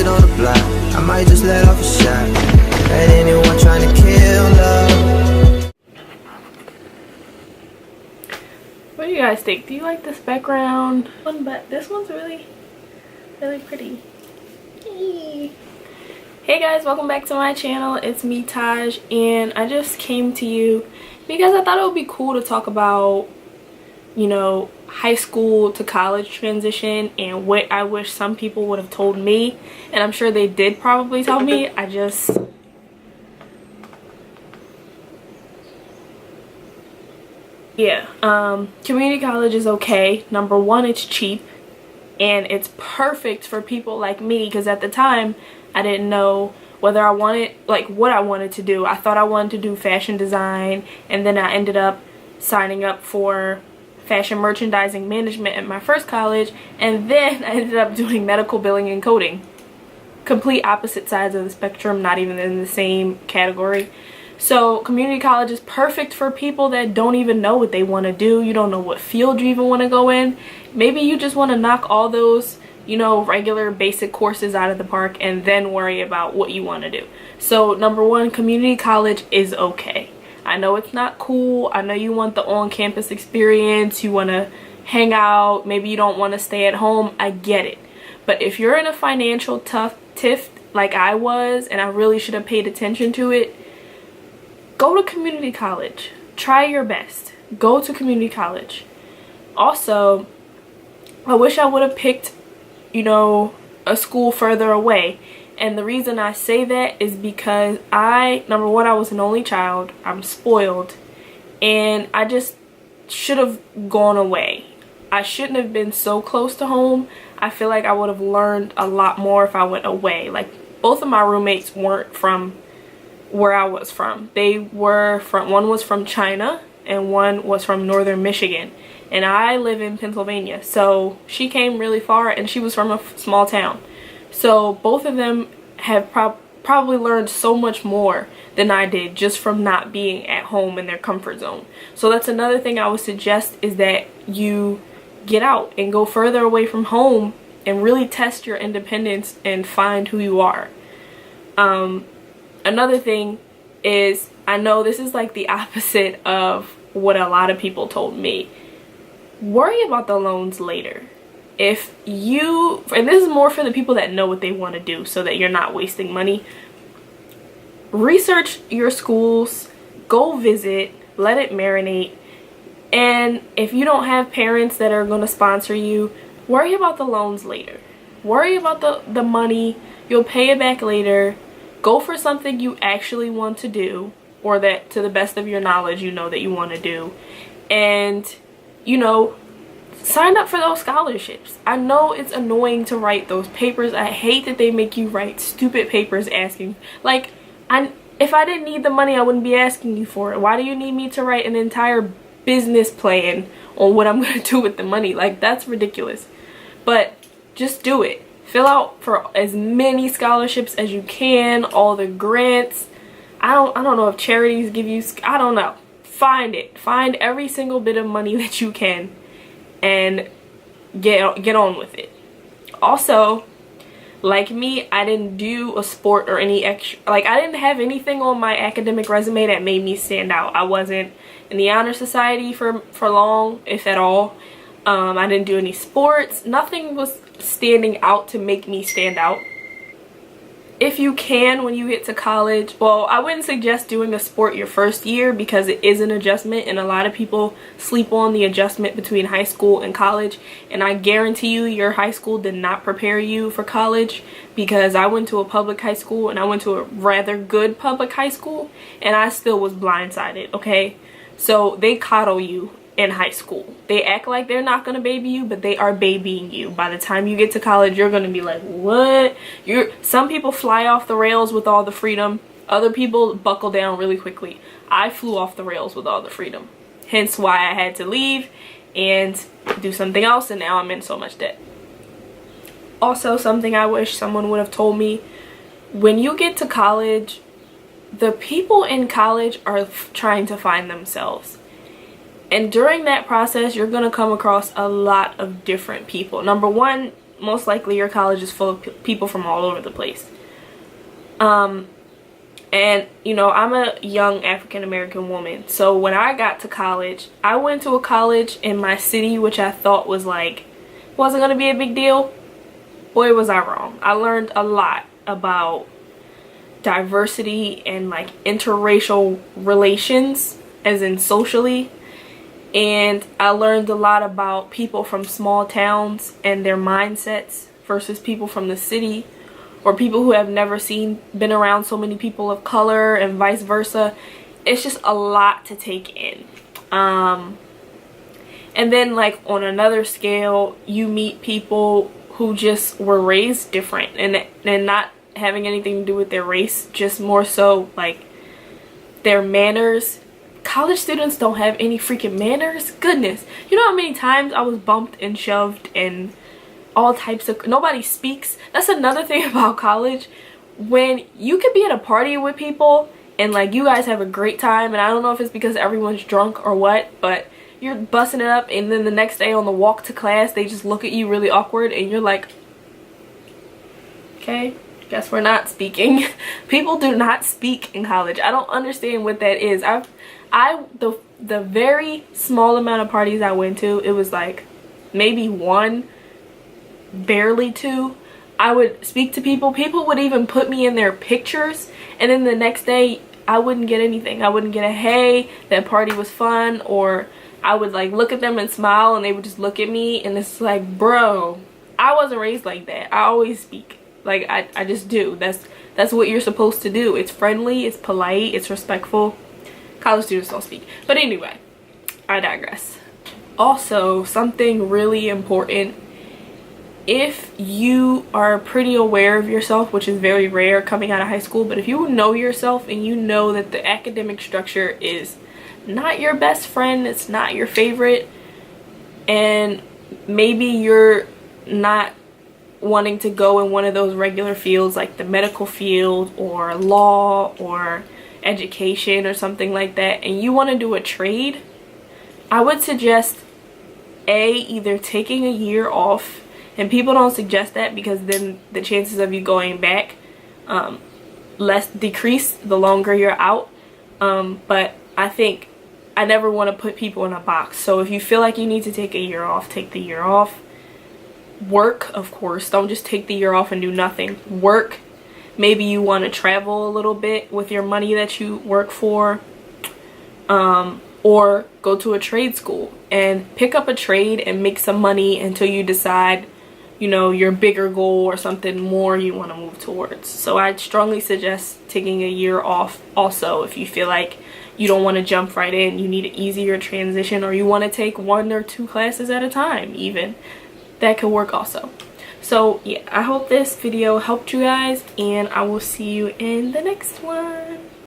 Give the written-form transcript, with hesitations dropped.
it on the block. I might just let off a shot at anyone trying to kill love. What do you guys think? Do you like this background one? But this one's really pretty. Hey guys, welcome back to my channel. It's me, Taj, and I just came to you because I thought it would be cool to talk about, you know, high school to college transition and what I wish some people would have told me. And I'm sure they did probably tell me. Community college is okay. Number one, it's cheap and it's perfect for people like me, because at the time I didn't know whether I wanted, like, what I wanted to do. I thought I wanted to do fashion design, and then I ended up signing up for fashion merchandising management at my first college, and then I ended up doing medical billing and coding. Complete opposite sides of the spectrum, not even in the same category. So community college is perfect for people that don't even know what they want to do. You don't know what field you even want to go in. Maybe you just want to knock all those, you know, regular basic courses out of the park and then worry about what you want to do. So number one, community college is okay. I know it's not cool. I know you want the on-campus experience. You want to hang out. Maybe you don't want to stay at home. I get it. But if you're in a financial tiff like I was, and I really should have paid attention to it, go to community college. Try your best. Go to community college. Also, I wish I would have picked, you know, a school further away. And the reason I say that is because number one, I was an only child. I'm spoiled. And I just should have gone away. I shouldn't have been so close to home. I feel like I would have learned a lot more if I went away. Like, both of my roommates weren't from where I was from. They were from, one was from China and one was from northern Michigan. And I live in Pennsylvania. So she came really far, and she was from a small town. So both of them have probably learned so much more than I did just from not being at home in their comfort zone. So that's another thing I would suggest, is that you get out and go further away from home and really test your independence and find who you are. Another thing is, I know this is like the opposite of what a lot of people told me. Worry about the loans later. If you, and this is more for the people that know what they want to do so that you're not wasting money, research your schools, go visit, let it marinate. And if you don't have parents that are going to sponsor you, worry about the loans later. Worry about the money. You'll pay it back later. Go for something you actually want to do, or that to the best of your knowledge you know that you want to do. And, you know, sign up for those scholarships. I know it's annoying to write those papers. I hate that they make you write stupid papers asking, like, if I didn't need the money, I wouldn't be asking you for it. Why do you need me to write an entire business plan on what I'm going to do with the money? Like, that's ridiculous. But just do it. Fill out for as many scholarships as you can, all the grants. I don't know if charities give you, I don't know. Find it. Find every single bit of money that you can and get on with it. Also, like me, I didn't do a sport or any extra, like, I didn't have anything on my academic resume that made me stand out. I wasn't in the honor society for long, if at all. I didn't do any sports. Nothing was standing out to make me stand out. If you can, when you get to college, well, I wouldn't suggest doing a sport your first year because it is an adjustment, and a lot of people sleep on the adjustment between high school and college. And I guarantee you, your high school did not prepare you for college, because I went to a public high school, and I went to a rather good public high school, and I still was blindsided, okay? So they coddle you in high school. They act like they're not gonna baby you, but they are babying you. By the time you get to college, you're gonna be like, what? Some people fly off the rails with all the freedom. Other people buckle down really quickly. I flew off the rails with all the freedom. Hence why I had to leave and do something else, and now I'm in so much debt. Also, something I wish someone would have told me, when you get to college, the people in college are trying to find themselves. And during that process, you're going to come across a lot of different people. Number one, most likely your college is full of people from all over the place. And you know, I'm a young African American woman, so when I got to college, I went to a college in my city which I thought was like wasn't gonna be a big deal. Boy, was I wrong. I learned a lot about diversity and like interracial relations, as in socially, and I learned a lot about people from small towns and their mindsets versus people from the city, or people who have never been around so many people of color, and vice versa. It's just a lot to take in. And then like on another scale, you meet people who just were raised different, and not having anything to do with their race, just more so like their manners. College students don't have any freaking manners. Goodness, you know how many times I was bumped and shoved and all types of, nobody speaks. That's another thing about college, when you could be at a party with people and like you guys have a great time, and I don't know if it's because everyone's drunk or what, but you're busting it up, and then the next day on the walk to class they just look at you really awkward and you're like, okay, guess we're not speaking. People do not speak in college. I don't understand what that is. The very small amount of parties I went to, it was like maybe one, barely two. I would speak to people. People would even put me in their pictures, and then the next day I wouldn't get anything. I wouldn't get a hey, that party was fun, or I would like look at them and smile and they would just look at me, and it's like, bro, I wasn't raised like that. I always speak. Like I just do. That's what you're supposed to do. It's friendly, it's polite, it's respectful. College students don't speak. But anyway, I digress. Also, something really important, if you are pretty aware of yourself, which is very rare coming out of high school, but if you know yourself and you know that the academic structure is not your best friend, it's not your favorite, and maybe you're not wanting to go in one of those regular fields like the medical field or law or education or something like that, and you want to do a trade, I would suggest either taking a year off, and people don't suggest that because then the chances of you going back decrease the longer you're out, but I think I never want to put people in a box. So if you feel like you need to take a year off, take the year off. Work, of course. Don't just take the year off and do nothing. Work. Maybe you want to travel a little bit with your money that you work for, or go to a trade school and pick up a trade and make some money until you decide, you know, your bigger goal or something more you want to move towards. So I'd strongly suggest taking a year off also if you feel like you don't want to jump right in, you need an easier transition, or you want to take 1 or 2 classes at a time even. That could work also. So yeah, I hope this video helped you guys, and I will see you in the next one.